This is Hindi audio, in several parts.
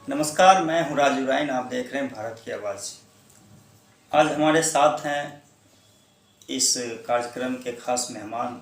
नमस्कार, मैं हूँ राजू राइन। आप देख रहे हैं भारत की आवाज़। आज हमारे साथ हैं इस कार्यक्रम के खास मेहमान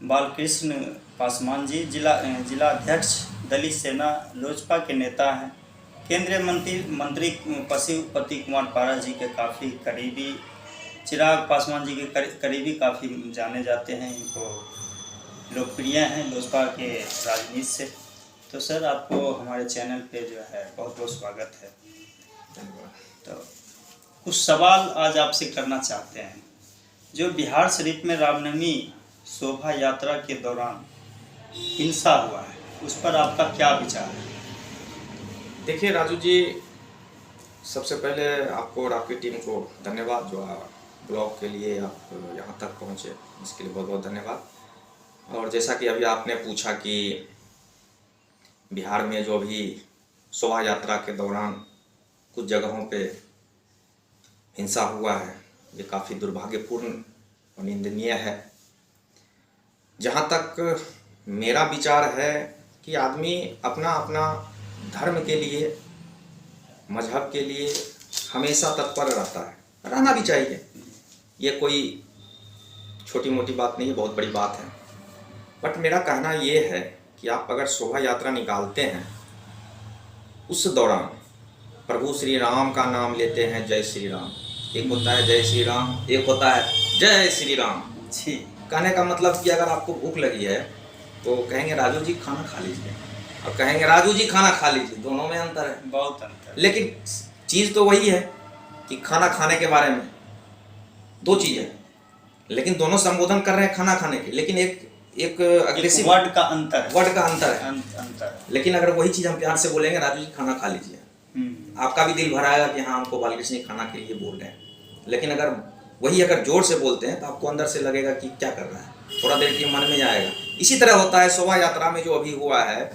बालकृष्ण पासवान जी, जिला अध्यक्ष दलित सेना लोजपा के नेता हैं। केंद्रीय मंत्री पशुपति कुमार पारस जी के काफ़ी करीबी, चिराग पासवान जी के करीबी काफ़ी जाने जाते हैं। इनको लोकप्रिय हैं लोजपा के राजनीति से। तो सर, आपको हमारे चैनल पे जो है बहुत बहुत स्वागत है। तो कुछ सवाल आज आपसे करना चाहते हैं। जो बिहार शरीफ में रामनवमी शोभा यात्रा के दौरान हिंसा हुआ है, उस पर आपका क्या विचार है? देखिए राजू जी, सबसे पहले आपको और आपकी टीम को धन्यवाद। जो ब्लॉग के लिए आप यहाँ तक पहुँचे, इसके लिए बहुत बहुत धन्यवाद। और जैसा कि अभी आपने पूछा कि बिहार में जो अभी शोभा यात्रा के दौरान कुछ जगहों पे हिंसा हुआ है, ये काफ़ी दुर्भाग्यपूर्ण और निंदनीय है। जहाँ तक मेरा विचार है कि आदमी अपना अपना धर्म के लिए, मजहब के लिए हमेशा तत्पर रहता है, रहना भी चाहिए। ये कोई छोटी मोटी बात नहीं है, बहुत बड़ी बात है। बट मेरा कहना ये है कि आप अगर शोभा यात्रा निकालते हैं, उस दौरान प्रभु श्री राम का नाम लेते हैं, जय श्री राम। एक होता है जय श्री राम, एक होता है जय श्री राम। जी, कहने का मतलब कि अगर आपको भूख लगी है तो कहेंगे राजू जी खाना खा लीजिए, और कहेंगे राजू जी खाना खा लीजिए। दोनों में अंतर है, बहुत अंतर। लेकिन चीज़ तो वही है कि खाना खाने के बारे में दो चीज़ है, लेकिन दोनों संबोधन कर रहे हैं खाना खाने के। लेकिन एक अग्रेसिव वर्ड का अंतर है। लेकिन अगर वही चीज़ हम प्यार से बोलेंगे राजू जी खाना खा लीजिए, आपका भी दिल भराएगा कि हाँ हमको बालकृष्ण जी खाना के लिए बोल रहे हैं। लेकिन अगर जोर से बोलते हैं तो आपको अंदर से लगेगा कि क्या कर रहा है, थोड़ा देर के मन में आएगा। इसी तरह होता है शोभा यात्रा में जो अभी हुआ है,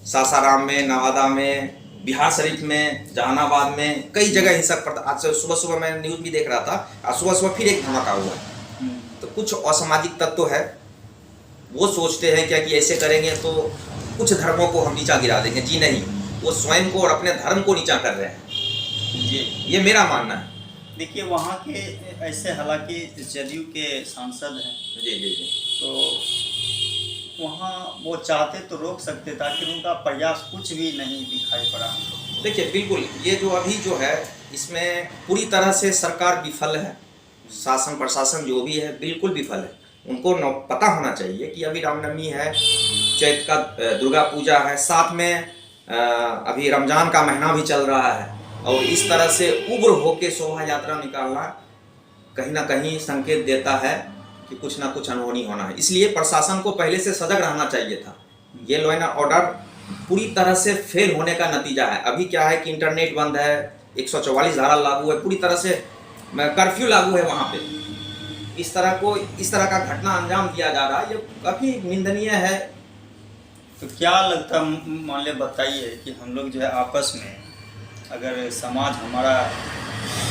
सासाराम में, नवादा में, बिहार शरीफ में, जहानाबाद में, कई जगह हिंसक। आज सुबह सुबह मैं न्यूज़ भी देख रहा था, आज सुबह सुबह फिर एक धमाका हुआ है। तो कुछ असामाजिक तत्व है, वो सोचते हैं क्या कि ऐसे करेंगे तो कुछ धर्मों को हम नीचा गिरा देंगे। जी नहीं, वो स्वयं को और अपने धर्म को नीचा कर रहे हैं। जी, ये मेरा मानना है। देखिए, वहाँ के ऐसे, हालांकि जदयू के सांसद हैं, जी जी जी, तो वहाँ वो चाहते तो रोक सकते थे, लेकिन उनका प्रयास कुछ भी नहीं दिखाई पड़ा। देखिए बिल्कुल, ये जो अभी जो है इसमें पूरी तरह से सरकार विफल है, शासन प्रशासन जो भी है बिल्कुल विफल है। उनको पता होना चाहिए कि अभी रामनवमी है, चैत का दुर्गा पूजा है, साथ में अभी रमजान का महीना भी चल रहा है, और इस तरह से उग्र होके शोभा यात्रा निकालना कहीं ना कहीं संकेत देता है कि कुछ ना कुछ अनहोनी होना है। इसलिए प्रशासन को पहले से सजग रहना चाहिए था। ये लॉ एंड ऑर्डर पूरी तरह से फेल होने का नतीजा है। अभी क्या है कि इंटरनेट बंद है, 144 धारा लागू है, पूरी तरह से कर्फ्यू लागू है वहाँ पे। इस तरह का घटना अंजाम दिया जा रहा है, ये काफ़ी निंदनीय है। तो क्या लगता, मान ले बताइए कि हम लोग जो है आपस में, अगर समाज हमारा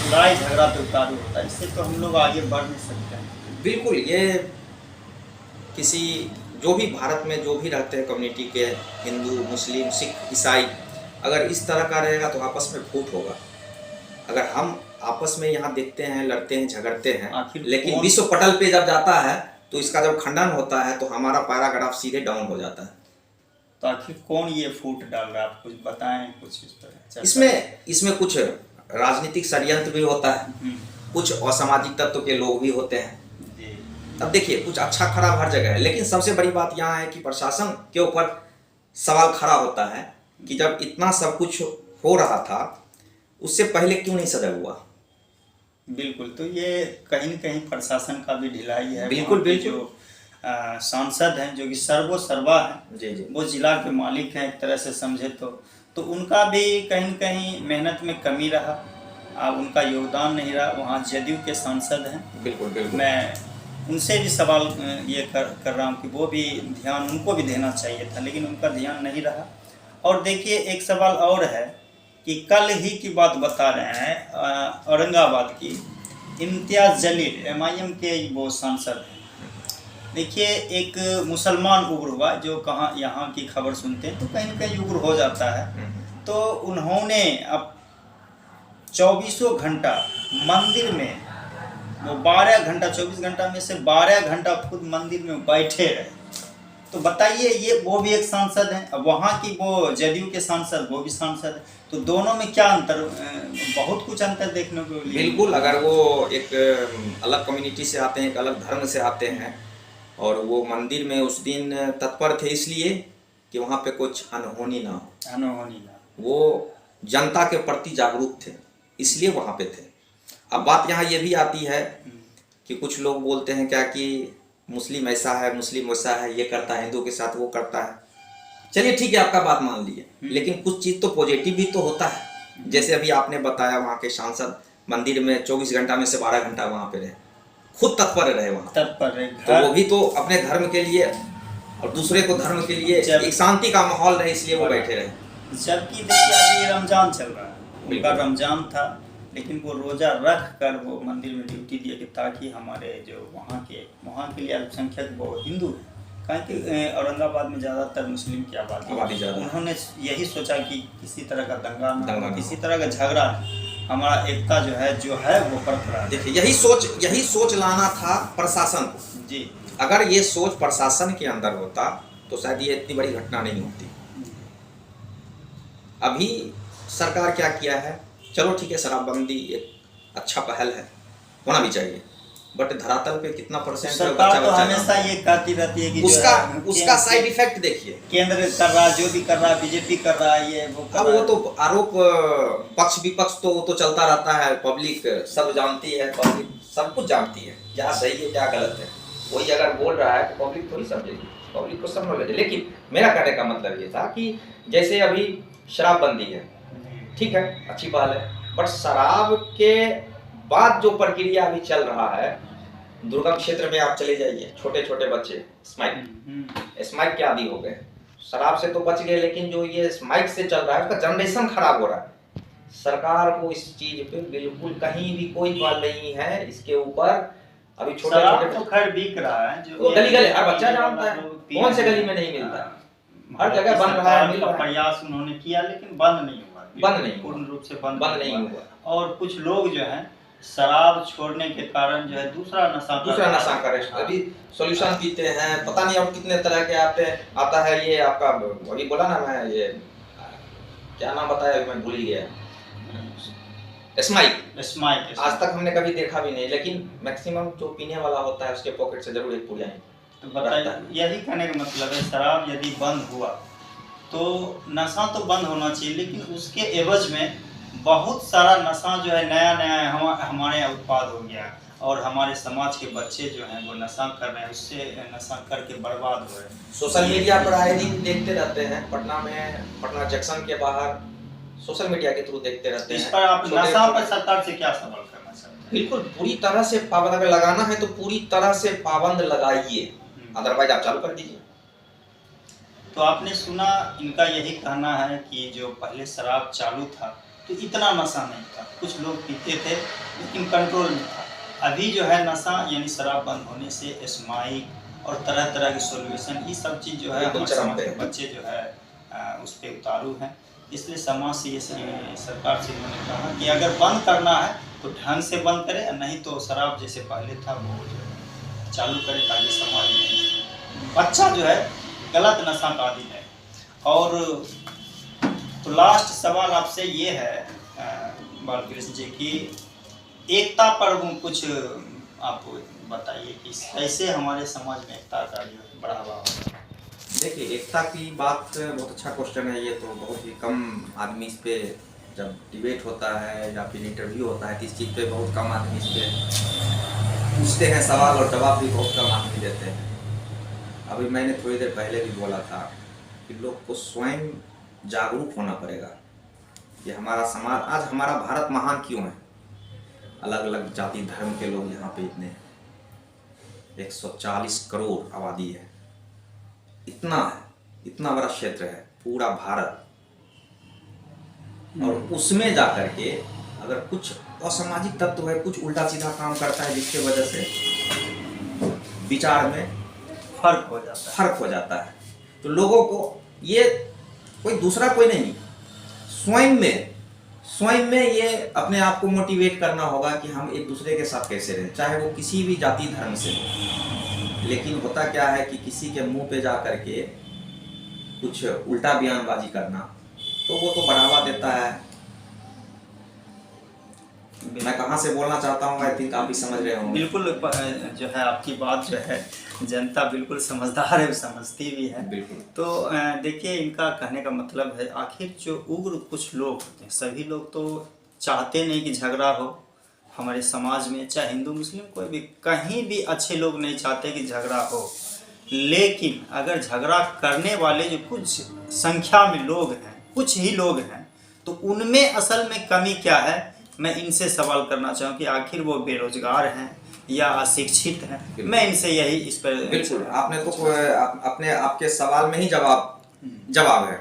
लड़ाई झगड़ा पे उतारू होता है, इससे तो हम लोग आगे बढ़ नहीं सकते हैं। बिल्कुल, ये किसी जो भी भारत में जो भी रहते हैं कम्युनिटी के, हिंदू, मुस्लिम, सिख, ईसाई, अगर इस तरह का रहेगा तो आपस में फूट होगा। अगर हम आपस में यहाँ देखते हैं, लड़ते हैं, झगड़ते हैं, लेकिन विश्व पटल पे जब जाता है तो इसका जब खंडन होता है तो हमारा पैराग्राफ सीधे डाउन हो जाता है। तो आखिर कौन ये फूट डाल रहा है, आप कुछ बताएं कुछ इस पर। इसमें कुछ राजनीतिक षड्यंत्र भी होता है, कुछ असामाजिक तत्व के लोग भी होते हैं। अब देखिए, कुछ अच्छा खराब हर जगह है, लेकिन सबसे बड़ी बात यहाँ है कि प्रशासन के ऊपर सवाल खड़ा होता है कि जब इतना सब कुछ हो रहा था, उससे पहले क्यों नहीं सजग हुआ। बिल्कुल, तो ये कहीं न कहीं प्रशासन का भी ढिलाई है। बिल्कुल बिल्कुल। जो सांसद हैं, जो कि सर्वा हैं, जी जी, वो जिला के मालिक हैं एक तरह से समझे तो उनका भी कहीं न कहीं मेहनत में कमी रहा, उनका योगदान नहीं रहा। वहाँ जदयू के सांसद हैं। बिल्कुल बिल्कुल, मैं उनसे भी सवाल ये कर रहा हूँ कि वो भी ध्यान उनको भी देना चाहिए था, लेकिन उनका ध्यान नहीं रहा। और देखिए, एक सवाल और है कि कल ही की बात बता रहे हैं, औरंगाबाद की, इम्तियाज़ जलील MIM के वो सांसद हैं। देखिए, एक मुसलमान उग्र हुआ, जो कहाँ यहाँ की खबर सुनते हैं तो कहीं न कहीं उग्र हो जाता है। तो उन्होंने अब 24 घंटा मंदिर में, वो 12 घंटा, 24 घंटा में से 12 घंटा खुद मंदिर में बैठे रहे। तो बताइए, ये वो भी एक सांसद हैं, अब वहाँ की वो जदयू के सांसद, वो भी सांसद है, तो दोनों में क्या अंतर? बहुत कुछ अंतर देखने को मिला। बिल्कुल, अगर वो एक अलग कम्युनिटी से आते हैं, एक अलग धर्म से आते हैं, और वो मंदिर में उस दिन तत्पर थे इसलिए कि वहाँ पे कुछ अनहोनी ना हो, अनहोनी ना, वो जनता के प्रति जागरूक थे इसलिए वहाँ पे थे। अब बात यहाँ ये भी आती है कि कुछ लोग बोलते हैं क्या कि मुस्लिम ऐसा है, मुस्लिम वैसा है, ये करता है, हिंदू के साथ वो करता है। चलिए ठीक है, आपका बात मान लिए, लेकिन कुछ चीज़ तो पॉजिटिव भी तो होता है। जैसे अभी आपने बताया वहाँ के सांसद मंदिर में 24 घंटा में से 12 घंटा वहाँ पे रहे, खुद तत्पर रहे वहाँ, तत्पर रहे, तो वो भी तो अपने धर्म के लिए और दूसरे को धर्म के लिए एक शांति का माहौल रहे, इसलिए वो बैठे रहे। जबकि देखिए अभी रमजान चल रहा है, उनका रमजान था, लेकिन वो रोज़ा रख कर वो मंदिर में ड्यूटी दिए कि ताकि हमारे जो वहाँ के लिए अल्पसंख्यक वो हिंदू हैं, कहें कि औरंगाबाद में ज़्यादातर मुस्लिम की आबादी ज़्यादा, उन्होंने यही सोचा कि किसी तरह का दंगा ना, किसी तरह का झगड़ा नहीं, हमारा एकता जो है वो बरकरार। देखिए यही सोच लाना था प्रशासन को जी। अगर ये सोच प्रशासन के अंदर होता तो शायद ये इतनी बड़ी घटना नहीं होती। अभी सरकार क्या किया है, चलो ठीक है, शराबबंदी एक अच्छा पहल है, होना भी चाहिए, बट धरातल पे कितना परसेंट सरकार तो हमेशा ये कहती रहती है कि उसका साइड इफेक्ट देखिए, केंद्र कर रहा, जो भी कर रहा, बीजेपी कर रहा है, ये वो अब वो तो आरोप पक्ष विपक्ष तो वो तो चलता रहता है, पब्लिक सब जानती है, पब्लिक सब कुछ जानती है, क्या सही है क्या गलत है। कोई अगर बोल रहा है तो पब्लिक थोड़ी समझेगी, पब्लिक को सब नॉलेज है। लेकिन मेरा कहने का मतलब ये था कि जैसे अभी शराबबंदी है, ठीक है, अच्छी बात है, बट शराब के बाद जो प्रक्रिया अभी चल रहा है, दुर्गम क्षेत्र में आप चले जाइए, छोटे छोटे बच्चे स्माइक के आदी हो गए, शराब से तो बच गए, लेकिन जो ये स्माइक से चल रहा है उसका जनरेशन खराब हो रहा है। सरकार को इस चीज पे बिल्कुल कहीं भी कोई बात नहीं है, इसके ऊपर अभी छोटे छोटे तो खैर बिक रहा है, जो गली गली हर बच्चा जानता है, कौन से गली में नहीं मिलता, हर जगह बन रहा है, मिल रहा है। प्रयास उन्होंने किया लेकिन बंद नहीं हुआ, पूर्ण रूप से बंद नहीं हुआ। और कुछ लोग जो है शराब छोड़ने के कारण जो है दूसरा नशा कर रहे हैं, अभी सॉल्यूशन पीते हैं, पता नहीं और कितने तरह के आता है। ये आपका अभी बोला ना, मैं ये क्या नाम बताया मैं भूल ही गया, स्माइक आज तक हमने कभी देखा भी नहीं, लेकिन मैक्सिमम जो पीने वाला होता है उसके पॉकेट से जरूर एक पुड़िया तो बताइए, यही कहने का मतलब है शराब यदि बंद हुआ तो नशा तो बंद होना चाहिए, लेकिन उसके एवज में बहुत सारा नशा जो है नया हमारे यहाँ उत्पाद हो गया, और हमारे समाज के बच्चे जो हैं वो नशा कर रहे हैं, उससे नशा करके बर्बाद हो रहे हैं। सोशल मीडिया पर आए दिन देखते रहते हैं, पटना जंक्शन के बाहर सोशल मीडिया के थ्रू देखते रहते हैं। इस पर आप नशा पर सरकार से क्या सवाल करना चाहते हैं? बिल्कुल पूरी तरह से पाबंद, अगर लगाना है तो पूरी तरह से पाबंद लगाइए, अदरवाइज आप चालू कर दीजिए। तो आपने सुना, इनका यही कहना है कि जो पहले शराब चालू था तो इतना नशा नहीं था, कुछ लोग पीते थे लेकिन कंट्रोल में था। अभी जो है नशा यानी शराब बंद होने से स्माइक और तरह तरह के सॉल्यूशन, ये सब चीज़ जो है हमारे समाज के बच्चे जो है उस पर उतारू हैं। इसलिए समाज से ये सरकार से इन्होंने कहा कि अगर बंद करना है तो ढंग से बंद करें, नहीं तो शराब जैसे पहले था वो चालू करें, ताकि समाज में बच्चा जो है गलत नशा का आदी है। और तो लास्ट सवाल आपसे ये है बालकृष्ण जी की एकता पर कुछ आप बताइए कि कैसे हमारे समाज में एकता का जो बढ़ावा होगा। देखिए, एकता की बात बहुत अच्छा क्वेश्चन है, ये तो बहुत ही कम आदमी इस पे जब डिबेट होता है या फिर इंटरव्यू होता है तो इस चीज़ पे बहुत कम आदमी इस पे पूछते हैं सवाल, और जवाब भी बहुत कम आदमी देते हैं। अभी मैंने थोड़ी देर पहले भी बोला था कि लोग को स्वयं जागरूक होना पड़ेगा कि हमारा समाज, आज हमारा भारत महान क्यों है, अलग अलग जाति धर्म के लोग यहाँ पे इतने 140 करोड़ आबादी है, इतना बड़ा क्षेत्र है पूरा भारत, और उसमें जाकर के अगर कुछ असामाजिक तत्व है, कुछ उल्टा सीधा काम करता है, जिसके वजह से विचार में फर्क हो जाता है, तो लोगों को ये कोई दूसरा कोई नहीं, स्वयं में ये अपने आप को मोटिवेट करना होगा कि हम एक दूसरे के साथ कैसे रहें, चाहे वो किसी भी जाति धर्म से हो। लेकिन होता क्या है कि किसी के मुंह पे जा करके कुछ उल्टा बयानबाजी करना, तो वो तो बढ़ावा देता है। मैं कहाँ से बोलना चाहता हूँ, आई थिंक आप भी समझ रहे होंगे। बिल्कुल जो है आपकी बात जो है जनता बिल्कुल समझदार है, समझती भी है। बिल्कुल। तो देखिए, इनका कहने का मतलब है, आखिर जो उग्र कुछ लोग होते हैं, सभी लोग तो चाहते नहीं कि झगड़ा हो हमारे समाज में, चाहे हिंदू मुस्लिम कोई भी, कहीं भी अच्छे लोग नहीं चाहते कि झगड़ा हो। लेकिन अगर झगड़ा करने वाले जो कुछ संख्या में लोग हैं, कुछ ही लोग हैं, तो उनमें असल में कमी क्या है, मैं इनसे सवाल करना चाहूँ कि आखिर वो बेरोजगार हैं या अशिक्षित हैं। मैं इनसे यही इस पर बिल्कुल, आपने तो अपने आपके सवाल में ही जवाब है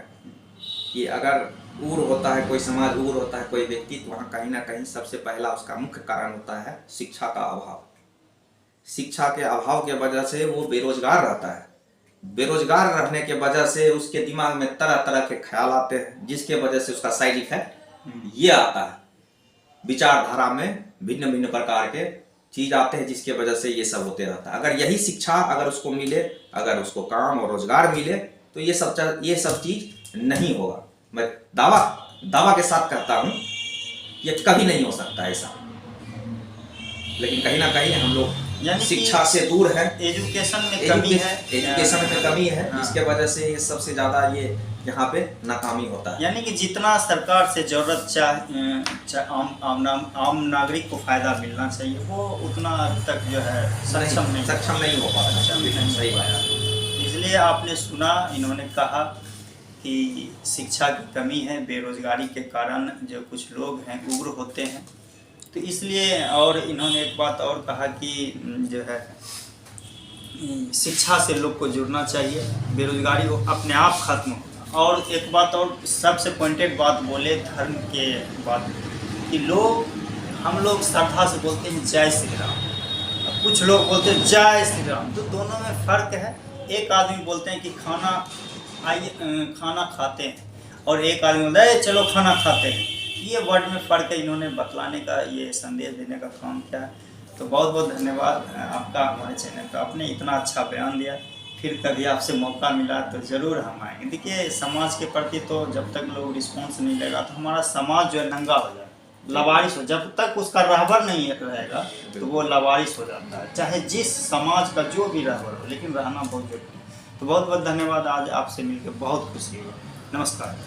कि अगर उग्र होता है कोई समाज, उग्र होता है कोई व्यक्ति, तो वहाँ कहीं ना कहीं सबसे पहला उसका मुख्य कारण होता है शिक्षा का अभाव। शिक्षा के अभाव के वजह से वो बेरोजगार रहता है। बेरोजगार रहने के वजह से उसके दिमाग में तरह तरह के ख्याल आते हैं, जिसके वजह से उसका साइड इफेक्ट ये आता है, विचारधारा में भिन्न भिन्न प्रकार के चीज आते हैं, जिसके वजह से ये सब होते रहता है। अगर यही शिक्षा अगर उसको मिले, अगर उसको काम और रोजगार मिले, तो ये सब चीज नहीं होगा। मैं दावा के साथ कहता हूँ ये कभी नहीं हो सकता ऐसा। लेकिन कहीं ना कहीं हम लोग शिक्षा से दूर है, एजुकेशन में कमी है, एजुकेशन में कमी है, जिसके वजह से ये सबसे ज्यादा ये यहाँ पे नाकामी होता है। यानी कि जितना सरकार से जरूरत चाहे आम नागरिक को फायदा मिलना चाहिए, वो उतना अभी तक जो है सक्षम नहीं हो पाता। सही बात है। इसलिए आपने सुना, इन्होंने कहा कि शिक्षा की कमी है, बेरोजगारी के कारण जो कुछ लोग हैं उग्र होते हैं। तो इसलिए, और इन्होंने एक बात और कहा कि जो है शिक्षा से लोग को जुड़ना चाहिए, बेरोजगारी वो अपने आप खत्म होगा। और एक बात और सबसे पॉइंटेड बात बोले धर्म के बात, कि हम लोग श्रद्धा से बोलते हैं जय श्री राम, कुछ लोग बोलते हैं जय श्री राम। तो दोनों में फ़र्क है। एक आदमी बोलते हैं कि खाना खाते हैं, और एक आदमी बोलता है चलो खाना खाते हैं। ये वर्ड में फ़र्क है, इन्होंने बतलाने का, ये संदेश देने का काम किया है। तो बहुत बहुत धन्यवाद आपका हमारे चैनल का, आपने इतना अच्छा बयान दिया। फिर कभी आपसे मौका मिला तो ज़रूर हम आएंगे। देखिए, समाज के प्रति तो जब तक लोग रिस्पॉन्स नहीं लेगा, तो हमारा समाज जो है नंगा हो जाए, लवारिस हो। जब तक उसका रहबर नहीं रहेगा तो वो लवारिस हो जाता है, चाहे जिस समाज का जो भी रहबर हो, लेकिन रहना बहुत जरूरी है। तो बहुत बहुत धन्यवाद, आज आपसे मिलकर बहुत खुशी हुई। नमस्कार।